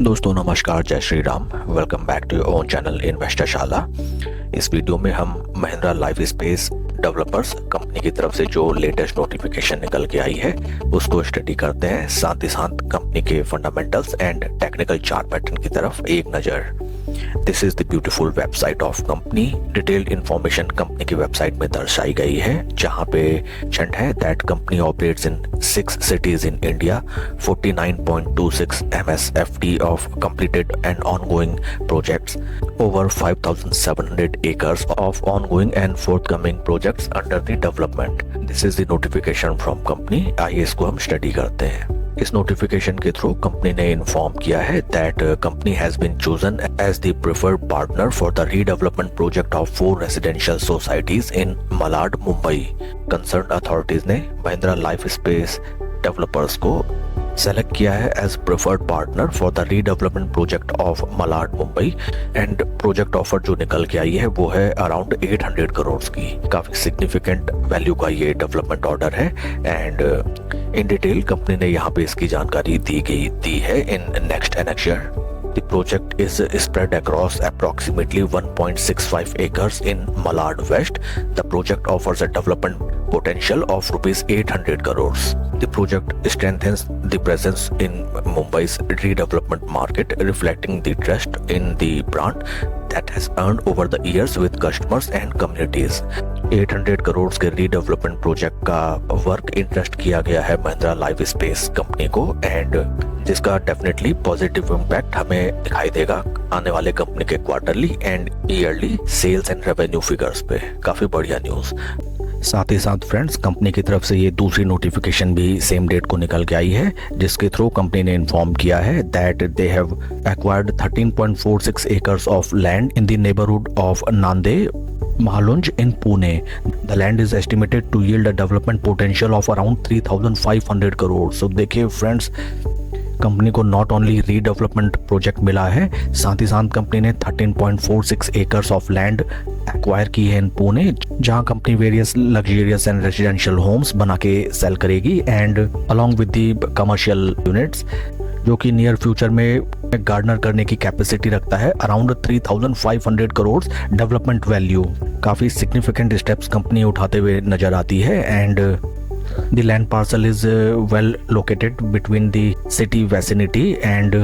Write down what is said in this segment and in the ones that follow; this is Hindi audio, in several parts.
दोस्तों नमस्कार, जय Shri Ram. Welcome back to your own channel Investorshala. इस वीडियो में हम Mahindra life space developers company की तरफ से जो लेटेस्ट नोटिफिकेशन निकल के आई है उसको स्टडी करते हैं, साथ ही साथ कंपनी के fundamentals and technical chart pattern की तरफ एक नज़र। This is the beautiful website of company. Detailed information company की वेबसाइट में दर्शाई गई है, जहां पे मेंशन्ड है that company operates in 6 cities in India, 49.26 MSFT of completed and ongoing projects, over 5,700 acres of ongoing and forthcoming projects under the development. This is the notification from company। आइए इसको हम स्टडी करते हैं। इस नोटिफिकेशन के थ्रू कंपनी ने इन्फॉर्म किया है that company has been chosen as the preferred partner for the redevelopment project of 4 residential societies in Malad, Mumbai. Concern authorities ने महिंद्रा लाइफ स्पेस डेवलपर्स को सेलेक्ट किया है as preferred partner for the redevelopment project of Malad, Mumbai. And project offer जो निकल के आई है वो है अराउंड 800 करोड़ की। काफी सिग्निफिकेंट वैल्यू का ये डेवलपमेंट ऑर्डर है एंड इन डिटेल कंपनी ने यहाँ पे इसकी जानकारी दी है in next annexure. The project is spread across approximately 1.65 acres in Malad West. The project offers a development potential of rupees 800 crores. The project strengthens the presence in Mumbai's redevelopment market, reflecting the trust in the brand that has earned over the years with customers and communities. 800 crore के रीडेवलपमेंट प्रोजेक्ट का वर्क इंटरेस्ट किया गया है महिंद्रा लाइफ स्पेस कंपनी को, एंड जिसका डेफिनेटली पॉजिटिव इम्पैक्ट हमें दिखाई देगा आने वाले कंपनी के quarterly and yearly sales and revenue figures पे। काफी बढ़िया न्यूज। साथ ही साथ फ्रेंड्स, कंपनी की तरफ से ये दूसरी नोटिफिकेशन भी सेम डेट को निकल के आई है, जिसके थ्रू कंपनी ने इन्फॉर्म किया है that they have acquired 13.46 acres of land in the neighbourhood of Nande, Mahalunj in Pune. The land is estimated to yield a development potential of around 3,500 crores. So देखिए फ्रेंड्स, कंपनी को नॉट ओनली रीडेवलपमेंट प्रोजेक्ट मिला है, साथ ही साथ कंपनी ने 13.46 एकर्स ऑफ लैंड एक्वायर की है इन पुणे, जहां company various luxurious and residential homes बना के सेल करेगी and along with the commercial units, जो कि नियर फ्यूचर में गार्डनर करने की कैपेसिटी रखता है अराउंड 3,500 करोड़ डेवलपमेंट वैल्यू। काफ़ी सिग्निफिकेंट स्टेप्स कंपनी उठाते हुए नजर आती है and the land parcel is well located between the city vicinity and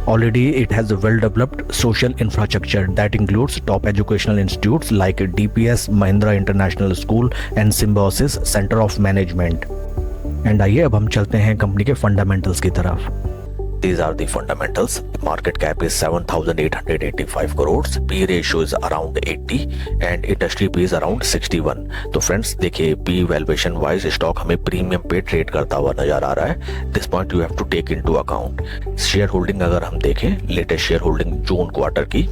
already it has a well developed social infrastructure that includes top educational institutes like DPS, Mahindra International School and Symbiosis Center of Management। And आइए अब हम चलते हैं कंपनी के फंडामेंटल्स की तरफ। These are the fundamentals. Market cap is 7,885 crores. P ratio is around 80 and industry P is around 61. तो फ्रेंड्स देखिए, P वैल्यूएशन वाइज स्टॉक हमें प्रीमियम पे ट्रेड करता हुआ नजर आ रहा है। This point you have to take into account. Share holding अगर हम देखें, latest share holding June quarter की,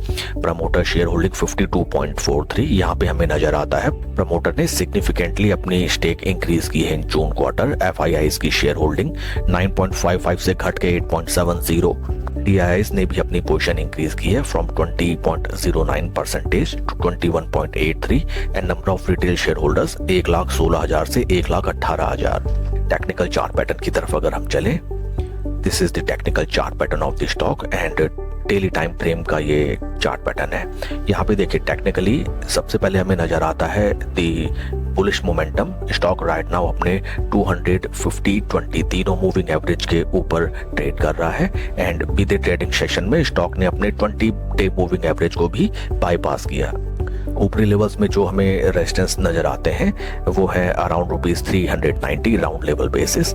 प्रमोटर शेयर होल्डिंग 52.43 यहाँ पे हमें नजर आता है। प्रमोटर ने सिग्निफिकेंटली अपनी स्टेक इंक्रीज की है इन जून क्वार्टर। FIIs की शेयर होल्डिंग 9.55 से घट के 8.70। DIIs ने भी अपनी पोजीशन इंक्रीज की है from 20.09% to 21.83 and number of retail share holders 1,16,000 से 1,18,000। टेक्निकल चार्ट पैटर्न की तरफ अगर हम चले, this is the technical chart pattern of the stock and daily time frame का ये चार्ट पैटर्न है। यहाँ पे देखिए, टेक्निकली सबसे पहले हमें नजर आता है the bullish momentum. Stock right now अपने 250-20 तीनों मूविंग एवरेज के ऊपर ट्रेड कर रहा है एंड बीते ट्रेडिंग सेशन में स्टॉक ने अपने 20 डे मूविंग एवरेज को भी बाईपास किया। ऊपरी लेवल्स में जो हमें रेजिस्टेंस नजर आते हैं वो है around ₹390 round level basis.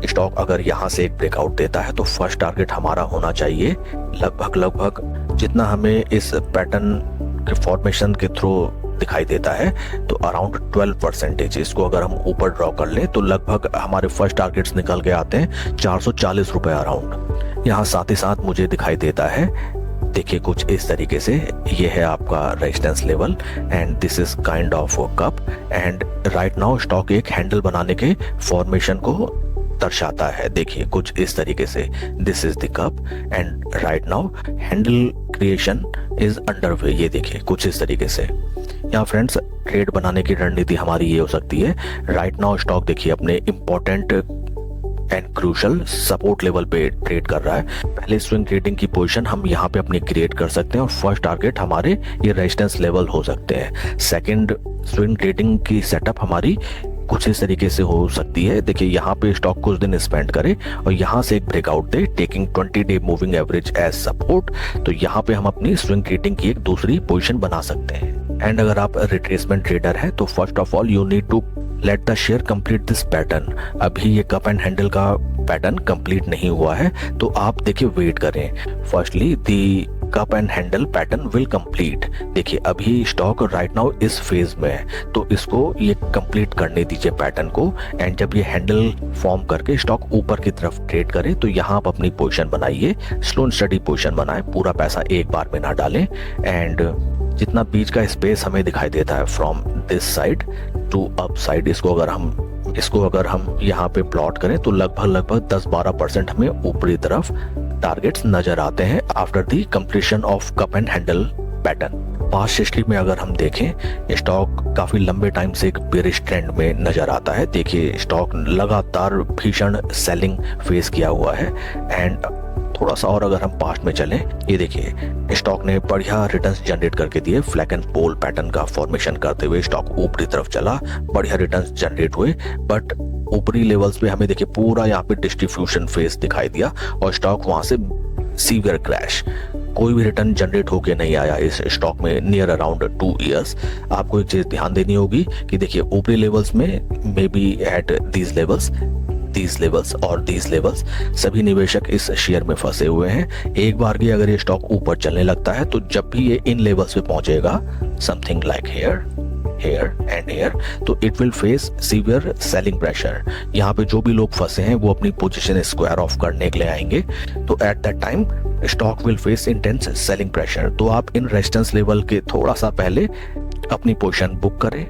Stock अगर यहाँ से एक ब्रेकआउट देता है तो फर्स्ट टारगेट हमारा होना चाहिए लगभग जितना हमें इस पैटर्न के फॉर्मेशन के थ्रू दिखाई देता है तो अराउंड 12%। इसको अगर हम ऊपर ड्रॉ कर लें तो लगभग हमारे फर्स्ट टारगेट्स निकल के आते हैं 440 रुपए अराउंड। यहाँ साथ ही साथ मुझे दिखाई देता है, देखिए कुछ इस तरीके से, ये है आपका resistance level and this is kind of cup and right now stock एक हैंडल बनाने के फॉर्मेशन को दर्शाता है। देखिए कुछ इस तरीके से, this is the cup and right now handle creation is underway. ये देखिए कुछ इस तरीके से। यहाँ फ्रेंड्स, ट्रेड बनाने की रणनीति हमारी ये हो सकती है, राइट नाउ स्टॉक देखिए अपने important and crucial support level पे ट्रेड कर रहा है। पहले स्विंग ट्रेडिंग की पोजीशन हम यहाँ पे अपनी क्रिएट कर सकते हैं और फर्स्ट टारगेट हमारे ये रेजिस्टेंस लेवल हो सकते हैं। सेकंड स्विंग ट्रेडिंग की सेटअप हमारी कुछ इस तरीके से हो सकती है। देखिए यहाँ पे स्टॉक कुछ दिन स्पेंड करे और यहाँ से एक ब्रेकआउट दे taking 20 day moving average age support, तो यहाँ पे हम अपनी स्विंग ट्रेडिंग की एक दूसरी पोजीशन बना सकते हैं। एंड अगर आप रिट्रेसमेंट ट्रेडर हैं तो first of all you need to let the share complete this pattern. अभी ये कप एंड हैंडल का पैटर्न कंप्लीट नहीं हुआ है, तो आप देखिए वेट करें। Firstly the cup and handle pattern will complete. देखिए अभी स्टॉक राइट नाउ इस फेज में है, तो इसको ये कंप्लीट करने दीजिए पैटर्न को। एंड जब ये हैंडल फॉर्म करके स्टॉक ऊपर की तरफ ट्रेड करे तो यहाँ आप अपनी पोजीशन बनाइए, स्लो एंड स्टडी पोजीशन बनाएं, पूरा पैसा एक बार में ना डालें। एंड जितना बीच का स्पेस हमें दिखाई देता है from this side to up side, इसको अगर हम यहाँ पे प्लॉट करें तो लगभग 10-12% हमें ऊपरी तरफ टारगेट्स नजर आते हैं after the completion of cup and handle pattern. Past history में अगर हम देखें स्टॉक काफी लंबे टाइम से एक बेरिश ट्रेंड में नजर आता है। देखिए स्टॉक लगातार भीषण सेलिंग फेस किया हुआ है। एंड थोड़ा सा और अगर हम पास्ट में चलें, ये देखिए स्टॉक ने बढ़िया रिटर्न्स जनरेट करके दिए। फ्लैग एंड पोल पैटर्न का फॉर्मेशन करते हुए स्टॉक ऊपरी तरफ चला, बढ़िया रिटर्न्स जनरेट हुए, बट ऊपरी लेवल्स पे हमें देखिए पूरा यहाँ पे डिस्ट्रीब्यूशन फेस दिखाई दिया और स्टॉक वहां से सीवियर क्रैश, कोई भी रिटर्न जनरेट होके नहीं आया इस स्टॉक में नियर अराउंड 2 इयर्स। आपको एक चीज ध्यान देनी होगी कि देखिए ऊपरी लेवल्स में may be at these levels और दीज लेवल्स सभी निवेशक इस शेयर में फंसे हुए हैं। एक बार की अगर ये स्टॉक ऊपर चलने लगता है तो जब भी ये इन लेवल्स पे पहुंचेगा something like here and here, तो it will face severe selling pressure. यहाँ पे जो भी लोग फंसे हैं वो अपनी पोजीशन स्क्वायर ऑफ करने के लिए आएंगे, तो at that time stock will face intense selling pressure. तो आप इन रेजिस्टेंस लेवल के थोड़ा सा पहले अपनी पोजीशन बुक करें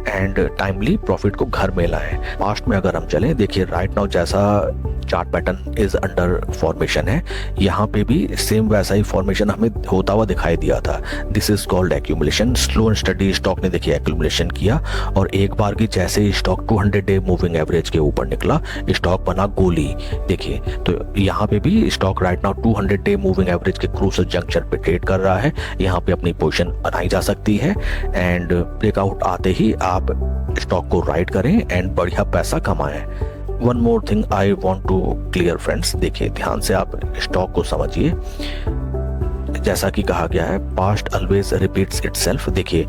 एंड टाइमली प्रॉफिट को घर में लाएं। पास्ट में अगर हम चलें, देखिए राइट नाउ जैसा chart pattern is under formation है, यहाँ पे भी सेम वैसा ही फॉर्मेशन हमें होता हुआ दिखाई दिया था। This is called accumulation. Slow and study stock ने देखिए एक्यूमुलेशन किया और एक बार की जैसे ही स्टॉक 200 डे मूविंग एवरेज के ऊपर निकला, स्टॉक बना गोली। देखिए तो यहाँ पे भी stock right now 200 day moving average के क्रूशियल जंक्शन पे ट्रेड कर रहा है। यहाँ पे अपनी पोजीशन बनाई जा सकती है एंड ब्रेकआउट आते ही आप स्टॉक को राइड करें एंड बढ़िया पैसा कमाएं। One more thing I want to clear friends, देखिए ध्यान से आप स्टॉक को समझिए। जैसा कि कहा गया है, पास्ट ऑलवेज रिपीट्स इटसेल्फ। देखिए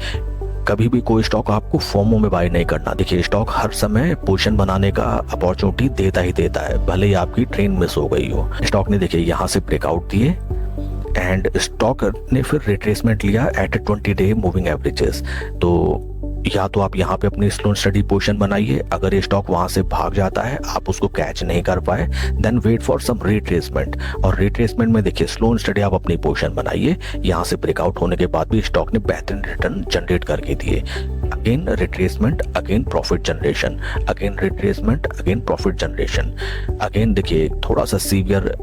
कभी भी कोई स्टॉक आपको फोमो में बाय नहीं करना। देखिए स्टॉक हर समय पोजीशन बनाने का अपॉर्चुनिटी देता ही देता है, भले ही आपकी ट्रेन मिस हो गई हो। स्टॉक ने देखिए यहाँ से ब्रेकआउट दिए एंड स्टॉक ने फिर रिट्रेसमेंट लिया एट 20 डे मूविंग एवरेजेस। तो या तो आप यहाँ पे अपनी स्लो स्टडी पोजीशन बनाइए, अगर ये स्टॉक वहां से भाग जाता है, आप उसको कैच नहीं कर पाए, then wait for some retracement. और रिट्रेसमेंट में देखिए स्लो स्टडी आप अपनी पोजीशन बनाइए। यहाँ से ब्रेकआउट होने के बाद भी स्टॉक ने बेहतरीन रिटर्न जनरेट करके दिए। Again retracement, again profit generation, again retracement, again profit generation. Again देखिए थोड़ा सा severe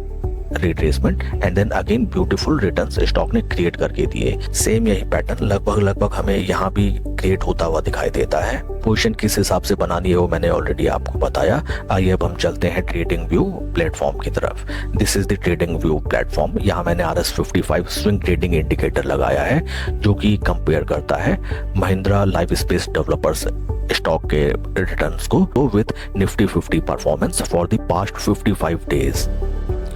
retracement and then again beautiful returns stock ने क्रिएट करके दिए। सेम यही पैटर्न लगभग हमें यहाँ भी क्रिएट होता हुआ दिखाई देता है। पोजीशन किस हिसाब से बनानी है वो मैंने ऑलरेडी आपको बताया। आइए अब हम चलते हैं ट्रेडिंग व्यू प्लेटफॉर्म की तरफ। This is the trading view platform. यहाँ मैंने RS55 स्विंग ट्रेडिंग इंडिकेटर लगाया है जो कि कंपेयर करता है Mahindra life space developers stock के रिटर्न्स को with Nifty 50 performance for the past 55 days.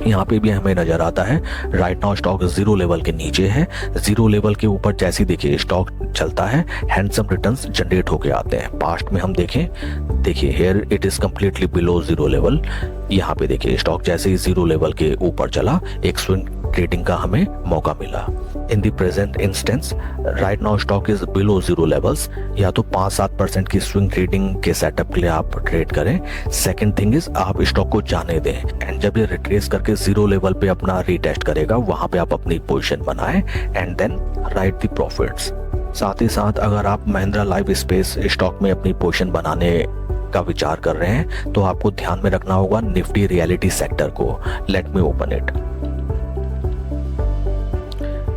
यहाँ पे भी हमें नजर आता है right now stock zero level के नीचे है। जीरो लेवल के ऊपर जैसे देखिए स्टॉक चलता है, हैंडसम रिटर्न्स जनरेट होके आते हैं। पास्ट में हम देखें, देखिए here it is completely below zero level. यहाँ पे देखिए स्टॉक जैसे ही जीरो लेवल के ऊपर चला, एक स्विंग ट्रेडिंग का हमें मौका मिला। In the present instance right now stock is below zero levels. या तो 5-7% की स्विंग ट्रेडिंग के सेटअप के लिए आप ट्रेड करें। सेकंड थिंग इज आप स्टॉक को जाने दें एंड जब ये रिट्रेस करके जीरो लेवल पे अपना रीटेस्ट करेगा, वहां पे आप अपनी पोजीशन बनाएं and then ride the profits. साथ ही साथ अगर आप महिंद्रा लाइफ स्पेस स्टॉक में अपनी पोजीशन बनाने का विचार कर रहे हैं तो आपको ध्यान में रखना होगा निफ्टी रियलिटी सेक्टर को। Let me open it.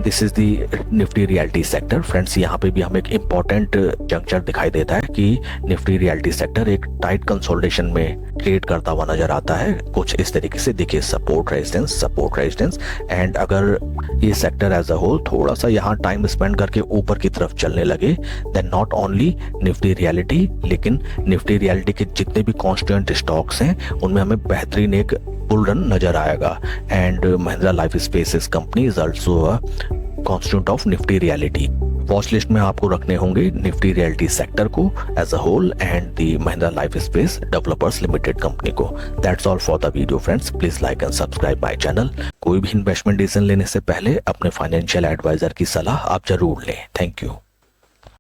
This is the Nifty realty sector. Friends यहाँ पे भी हमें एक इम्पॉर्टेंट जंक्चर दिखाई देता है कि निफ्टी रियलिटी सेक्टर एक टाइट कंसोलिडेशन में ट्रेड करता हुआ नजर आता है कुछ इस तरीके से। देखिए सपोर्ट रेजिस्टेंस एंड अगर ये सेक्टर एज अ होल थोड़ा सा यहाँ टाइम स्पेंड करके ऊपर की तरफ चलने लगे then not only Nifty Realty, लेकिन निफ्टी रियलिटी के जितने भी कॉन्स्टिट्यूएंट स्टॉक्स हैं उनमें हमें बेहतरीन एक बुल रन नजर आएगा। And Mahindra life spaces company is also a constituent of Nifty realty. Watch list में आपको रखने होंगे निफ्टी रियलिटी सेक्टर को as a whole and the Mahindra life space developers limited company को। That's all for the video friends, please like and subscribe my channel. कोई भी इन्वेस्टमेंट डिसीजन लेने से पहले अपने फाइनेंशियल एडवाइजर की सलाह आप जरूर लें। Thank you.